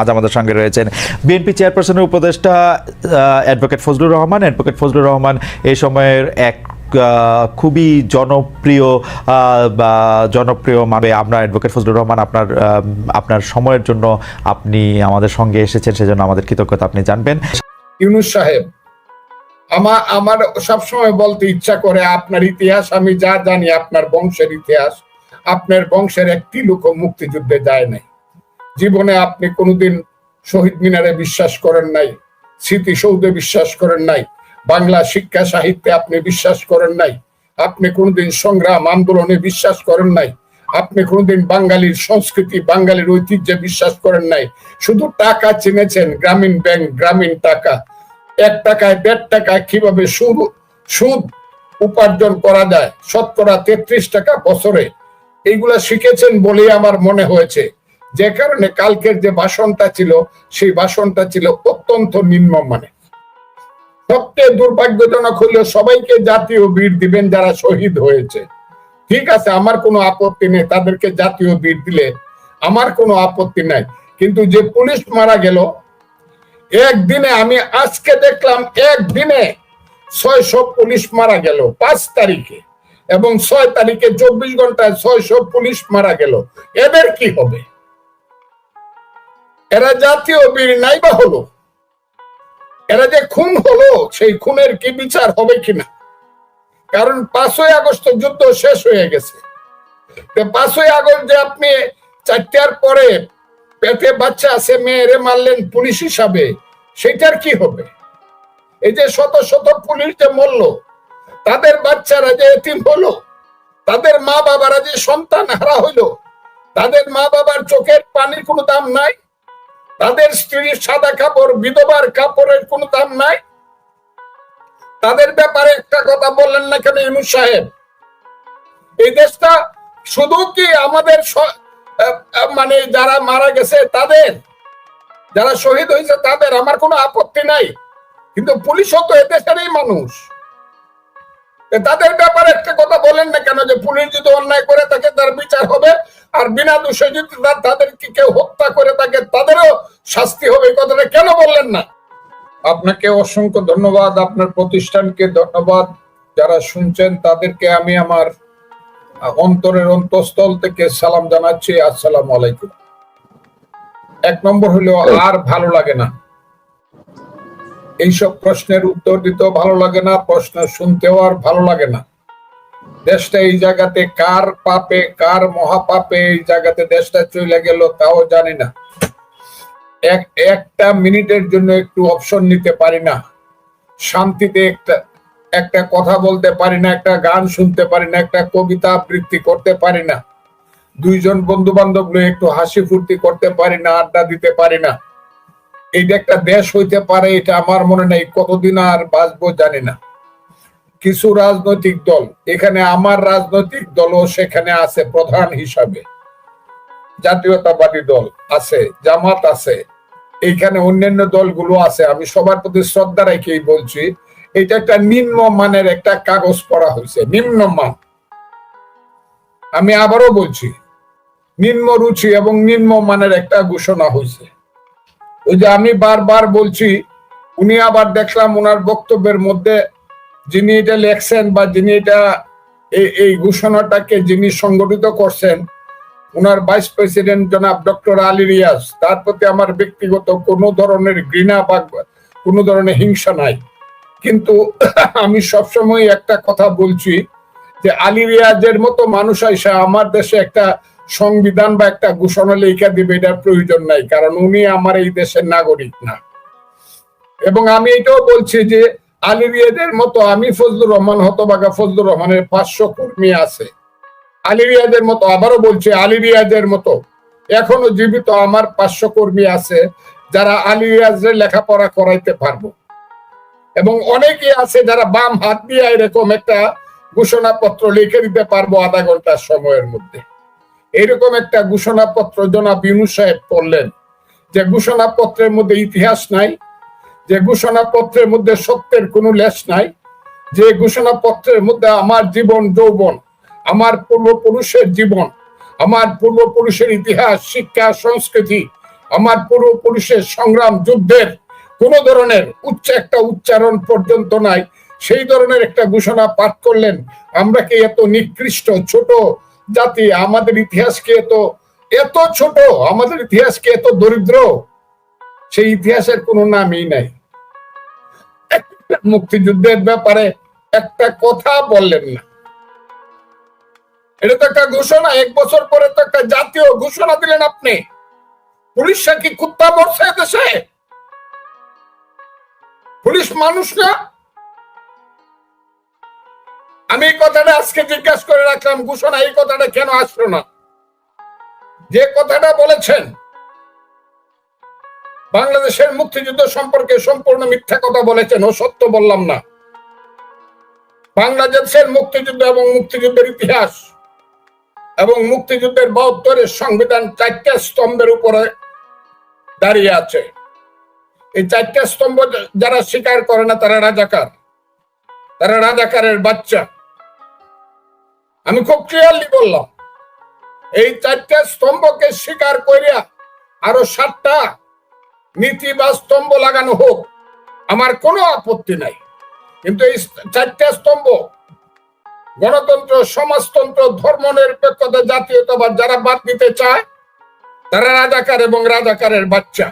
আজ আমাদের সঙ্গে রয়েছেন বিএনপি চেয়ারপারসনের উপদেষ্টা অ্যাডভোকেট ফজলুর রহমান। অ্যাডভোকেট ফজলুর রহমান এই সময়ের এক খুবই জনপ্রিয় মানে আমরা অ্যাডভোকেট ফজলুর রহমান আপনার সময়ের জন্য আপনি আমাদের সঙ্গে এসেছেন, সেজন্য আমাদের কৃতজ্ঞতা আপনি জানবেন। ইউনূস সাহেব, আমার সবসময় বলতে ইচ্ছা করে আপনার ইতিহাস আমি যা জানি, আপনার বংশের ইতিহাস, আপনার বংশের একটি লোক মুক্তিযুদ্ধে যায় নাই। জীবনে আপনি কোনোদিন শহীদ মিনারে বিশ্বাস করেন নাই, স্মৃতিসৌধে বিশ্বাস করেন নাই, বাংলা শিক্ষা সাহিত্যে আপনি বিশ্বাস করেন নাই, আপনি কোনোদিন সংগ্রাম আন্দোলনে বিশ্বাস করেন নাই, আপনি কোনোদিন বাঙালির সংস্কৃতি বাঙালির ঐতিহ্যে বিশ্বাস করেন নাই। শুধু টাকা চিনেছেন, গ্রামীণ ব্যাংক, গ্রামীণ টাকা, 1 টাকায় 1.5 টাকা কিভাবে সুদ উপার্জন করা যায়, শতকরা 33 টাকা বছরে, এইগুলা শিখেছেন বলেই আমার মনে হয়েছে। যে কারণে কালকের যে ভাষণটা ছিল, সেই ভাষণটা ছিল অত্যন্ত নিম্নমানের। সবচেয়ে দুর্ভাগ্যজনক হলো সবাইকে জাতীয় বীর দিবেন যারা শহীদ হয়েছে। ঠিক আছে, আমার কোনো আপত্তি নেই, তাদেরকে জাতীয় বীর দিলে আমার কোনো আপত্তি নাই। কিন্তু যে পুলিশ মারা গেল একদিনে, আমি আজকে দেখলাম একদিনে 600 পুলিশ মারা গেল 5 তারিখে, এবং 6 তারিখে 24 ঘন্টায় 600 পুলিশ মারা গেল। এদের কি হবে? এরা জাতীয় বীর নাই বা হলো? এরা যে খুন হলো, সেই খুনের কি বিচার হবে কিনা? কারণ 5ই আগস্ট যুদ্ধ শেষ হয়ে গেছে। 5ই আগস্ট যে আপনি 4টার পরে পেটে বাচ্চা আছে মেয়েরে মারলেন পুলিশ হিসাবে, সেটার কি হবে? এই যে শত শত পুলিশ যে মরল, তাদের বাচ্চারা যে এতিম হলো, তাদের মা বাবারা যে সন্তান হারা হইলো, তাদের মা বাবার চোখের পানির কোনো দাম নাই, তাদের স্ত্রীর সাদা কাপড় বিধবার কাপড়ের কোনো দাম নাই। তাদের ব্যাপারে একটা কথা বললেন না কেন ইউনূস সাহেব? এই দেশটা শুধু কি আমাদের মানে যারা মারা গেছে তাদের, যারা শহীদ হয়েছে তাদের, আমার কোনো আপত্তি নাই, কিন্তু পুলিশও তো এদেশেরই মানুষ। তাদের ব্যাপারে একটা কথা বলেন না কেন যে পুলিশ যদি অন্যায় করে থাকে তার বিচার হবে, আর বিনা দোষে যদি তাদেরকে কেউ হত্যা করে থাকে তাদেরও শাস্তি হবে? এই কথাটা কেন বললেন না? আপনাকে অসংখ্য ধন্যবাদ, আপনার প্রতিষ্ঠানকে ধন্যবাদ। যারা শুনছেন তাদেরকে আমি আমার অন্তরের অন্তঃস্থল থেকে সালাম জানাচ্ছি। আসসালামু আলাইকুম। 1 নম্বর হলো, আর ভালো লাগে না এইসব প্রশ্নের উত্তর দিতেও ভালো লাগে না, প্রশ্ন শুনতেও আর ভালো লাগে না। দেশটা এই জায়গাতে কার পাপে, কার মহাপাপে এই জায়গাতে দেশটা চলে গেল তাও জানি না। একটা মিনিটের জন্য একটু অপশন নিতে পারি না, শান্তিতে একটা কথা বলতে পারি না, একটা গান শুনতে পারি না, একটা কবিতা আবৃত্তি করতে পারি না, 2 জন বন্ধু বান্ধব নিয়ে একটু হাসি ফুর্তি করতে পারি না, আড্ডা দিতে পারি না। এইটা একটা দেশ হইতে পারে? এটা আমার মনে নেই। কতদিন আর বাঁচবো জানি না। কিছু রাজনৈতিক দল, এখানে আমার রাজনৈতিক দলও সেখানে আছে প্রধান হিসাবে, জাতীয়তাবাদী দল আছে, জামাত আছে, এইখানে অন্যান্য দলগুলো আছে। আমি সবার প্রতি শ্রদ্ধা রেখেই বলছি, এটা একটা নিম্নমানের একটা কাগজ পড়া হয়েছে, নিম্নমান। আমি আবারও বলছি, নিম্ন রুচি এবং নিম্নমানের একটা ঘোষণা হয়েছে। ওই যে আমি বারবার বলছি, উনি আবার দেখলাম ওনার বক্তব্যের মধ্যে যিনি এটা লেখছেন বা যিনি এটা এই ঘোষণাটাকে যিনি সংগঠিত করছেন, ওনার ভাইস প্রেসিডেন্ট জনাব ডক্টর আলী রিয়াজ, তার প্রতি আমার ব্যক্তিগত কোনো ধরনের ঘৃণা বা কোনো ধরনের হিংসা নাই। কিন্তু আমি সবসময় একটা কথা বলছি যে আলী রিয়াজের মতো মানুষ আইসা আমার দেশে একটা সংবিধান বা একটা ঘোষণা লেখা দিবে, এটার প্রয়োজন নাই, কারণ উনি আমার এই দেশের নাগরিক না। এবং আমি এটাও বলছি যে আলী রিয়াজের মতো, আমি ফজলুর রহমান, হতভাগা ফজলুর রহমানের 500 কর্মী আছে। আলী রিয়াজের মতো, আবারও বলছি, আলী রিয়াজের মতো এখনো জীবিত আমার 500 কর্মী আছে যারা আলী রিয়াজের লেখাপড়া করাইতে পারবো। এবং অনেকে আছে যারা বাম হাত দিয়ে এরকম একটা ঘোষণাপত্র লিখে দিতে পারবো আধা ঘন্টার সময়ের মধ্যে। এরকম একটা ঘোষণাপত্র জনাব ইউনূস সাহেব পড়লেন, যে ঘোষণাপত্রের মধ্যে ইতিহাস নাই, যে ঘোষণাপত্রের মধ্যে সত্যের কোনো লেশ নাই, যে ঘোষণাপত্রের মধ্যে আমার জীবন যৌবন, আমার পূর্বপুরুষের জীবন, আমার পূর্বপুরুষের ইতিহাস, শিক্ষা, সংস্কৃতি আমার পূর্বপুরুষের সংগ্রাম যুদ্ধের কোন ধরনের একটা উচ্চারণ পর্যন্ত নাই, সেই ধরনের একটা ঘোষণা পাঠ করলেন। আমরা কি এত নিকৃষ্ট ছোট জাতি? আমাদের ইতিহাসকে এত ছোট, আমাদের ইতিহাসকে এত দরিদ্র? সেই ইতিহাসের কোনো নামই নাই। মুক্তিযুদ্ধের ব্যাপারে একটা কথা বললেন না। এটা তো একটা ঘোষণা, 1 বছর পরে তো একটা জাতীয় ঘোষণা দিলেন আপনি। পুলিশরা কি কুত্তা মরছে দেশে? পুলিশ মানুষ না? আমি এই কথাটা আজকে জিজ্ঞাসা করে রাখলাম, ঘোষণা এই কথাটা কেন আসলো না? যে কথাটা বলেছেন বাংলাদেশের মুক্তিযুদ্ধ সম্পর্কে সম্পূর্ণ মিথ্যা কথা বলেছেন, ও সত্য বললাম না। বাংলাদেশের মুক্তিযুদ্ধ এবং মুক্তিযুদ্ধের ইতিহাস এবং মুক্তিযুদ্ধের 72-এর সংবিধান 4টা স্তম্ভের উপরে দাঁড়িয়ে আছে। এই 4টা স্তম্ভ যারা স্বীকার করে না তারা রাজাকার, তারা রাজাকারের বাচ্চা। আমি খুব ক্লিয়ারলি বললাম, এই 4টা স্তম্ভকে স্বীকার করিয়া আরো 7টা নীতি বা স্তম্ভ লাগানো হোক, আমার কোনো আপত্তি নাই। কিন্তু এই 4টা স্তম্ভ, গণতন্ত্র, সমাজতন্ত্র, ধর্মনিরপেক্ষতা, জাতীয়তাবাদ যারা বাদ দিতে চায় তারা রাজাকার এবং রাজাকারের বাচ্চা।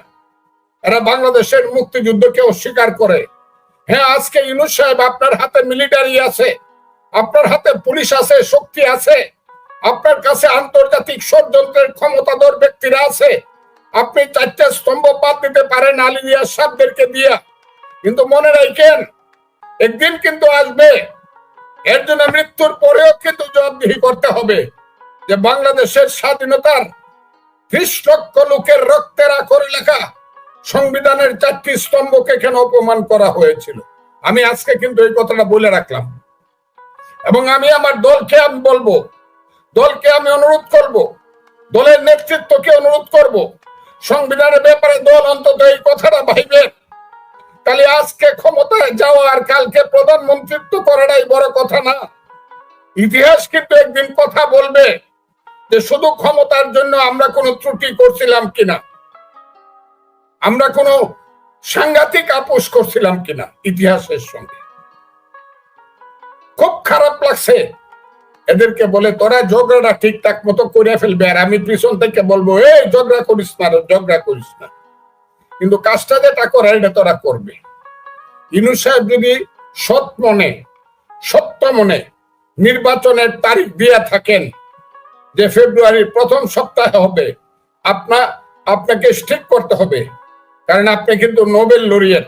এরা বাংলাদেশের মুক্তিযুদ্ধকে অস্বীকার করে। হ্যাঁ, আজকে ইউনূস সাহেব আপনার হাতে মিলিটারি আছে, আপনার হাতে পুলিশ আছে, শক্তি আছে, আপনার কাছে আন্তর্জাতিক ষড়যন্ত্রের ক্ষমতাধর ব্যক্তিরা আছে। আপনি 4টা স্তম্ভ বাদ দিতে পারেন আলী রিয়াজ সাহেবদেরকে দিয়া, কিন্তু মনে রাখেন একদিন কিন্তু আসবে, এর জন্য মৃত্যুর পরেও কিন্তু জবাবদিহি করতে হবে যে বাংলাদেশের স্বাধীনতার 30 লক্ষ লোকের রক্তের আখরে লেখা সংবিধানের 4টি স্তম্ভকে কেন অপমান করা হয়েছিল। আমি আজকে কিন্তু এই কথাটা বলে রাখলাম, এবং আমি আমার দলকে আমি বলবো, দলকে আমি অনুরোধ করব, দলের নেতৃত্বকে অনুরোধ করব, সংবিধানের ব্যাপারে দল অন্তত এই কথাটা ভাইবেন। তাহলে আজকে ক্ষমতায় যাওয়া আর কালকে প্রধানমন্ত্রিত্ব করাটাই বড় কথা না। ইতিহাস কিন্তু একদিন কথা বলবে যে শুধু ক্ষমতার জন্য আমরা কোনো ত্রুটি করছিলাম কিনা, আমরা কোনো সাংঘাতিক আপোষ করছিলাম কিনা ইতিহাসের সঙ্গে। খুব খারাপ লাগছে এদেরকে বলে তোরা ঝগড়াটা ঠিকঠাক মতো করে ফেলবে, আর আমি পিছন থেকে বলবো এই ঝগড়া করিস না, ঝগড়া করিস না। কিন্তু কাজটা যেটা করে এটা তোরা করবে। ইউনূস সাহেব যদি সত্য মনে নির্বাচনের তারিখ দিয়ে থাকেন যে ফেব্রুয়ারির প্রথম সপ্তাহে হবে, আপনাকে ঠিক করতে হবে, কারণ আপনি কিন্তু নোবেল লরিয়েট,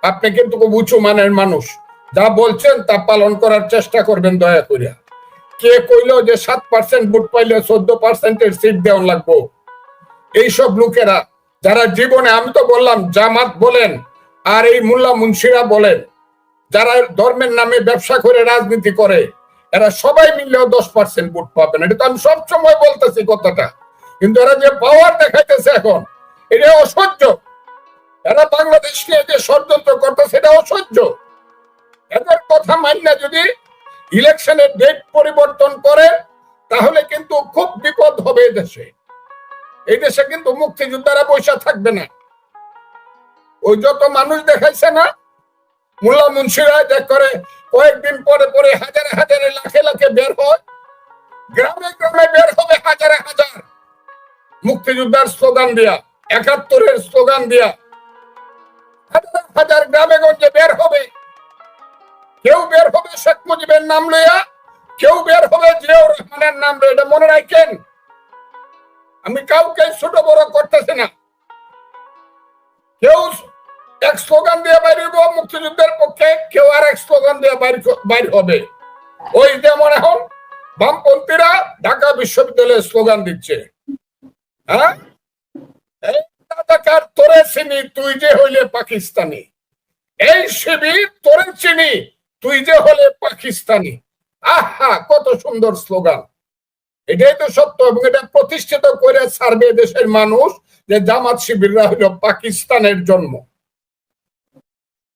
আপনি কিন্তু খুব উঁচু মানের মানুষ। যা বলছেন তা পালন করার চেষ্টা করবেন দয়া করিয়া। কে কইলো যে 7% ভোট পাইলে 14%-এর সিট দেওয়া লাগবো? এইসব লোকেরা যারা জীবনে, আমি তো বললাম জামাত বলেন আর এই মোল্লা মুন্সিরা বলেন, যারা ধর্মের নামে ব্যবসা করে রাজনীতি করে, এরা সবাই মিললেও 10% ভোট পাবে না। এটা তো আমি সবসময় বলতেছি কথাটা, কিন্তু এরা যে পাওয়ার দেখাইতেছে এখন, এটা অসহ্য। এরা বাংলাদেশ নিয়ে যে ষড়যন্ত্র করতেছে এটা অসহ্য। এদের কথা মান্য যদি ইলেকশনের ডেট পরিবর্তন করে তাহলে কিন্তু খুব বিপদ হবে দেশে। এই দেশে কিন্তু মুক্তিযোদ্ধারা বৈশা থাকবে না। ওই যত মানুষ দেখাইছে না মোল্লা মুন্সিরা, দেখ করে কয়েকদিন পরে পরে হাজারে হাজারে লাখে লাখে বের হয়, গ্রামে গ্রামে বের হবে হাজারে হাজার মুক্তিযোদ্ধার স্লোগান দিয়া, 71-এর স্লোগান দিয়া হাজার হাজার গ্রামে গঞ্জে বের হবে। কেউ বের হবে শেখ মুজিবের নাম লইয়া, কেউ বের হবে জিয়াউর রহমানের নাম লইয়া। এটা মনে রাখেন, আমি কাউকে ছোট বড় করতেছি না। কেউ এক স্লোগান দিয়ে বাইরে মুক্তিযুদ্ধের পক্ষে, কেউ আর এক স্লোগান দিয়ে বাইর হবে। ওই যেমন এখন বামপন্থীরা ঢাকা বিশ্ববিদ্যালয়ের স্লোগান দিচ্ছে, হ্যাঁ, তোরে চিনি তুই যে হইলে পাকিস্তানি, এই শিবির তোরে চিনি তুই যে হলে পাকিস্তানি। আহা, কত সুন্দর স্লোগান! এটাই তো সত্য, এবং এটা প্রতিষ্ঠিত করে ছাড়বে দেশের মানুষ যে জামাত শিবিররা হইল পাকিস্তানের জন্ম।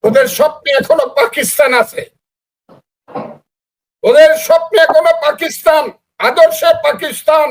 ওদের স্বপ্নে এখনো পাকিস্তান আছে, ওদের স্বপ্নে এখনো পাকিস্তান, আদর্শে পাকিস্তান।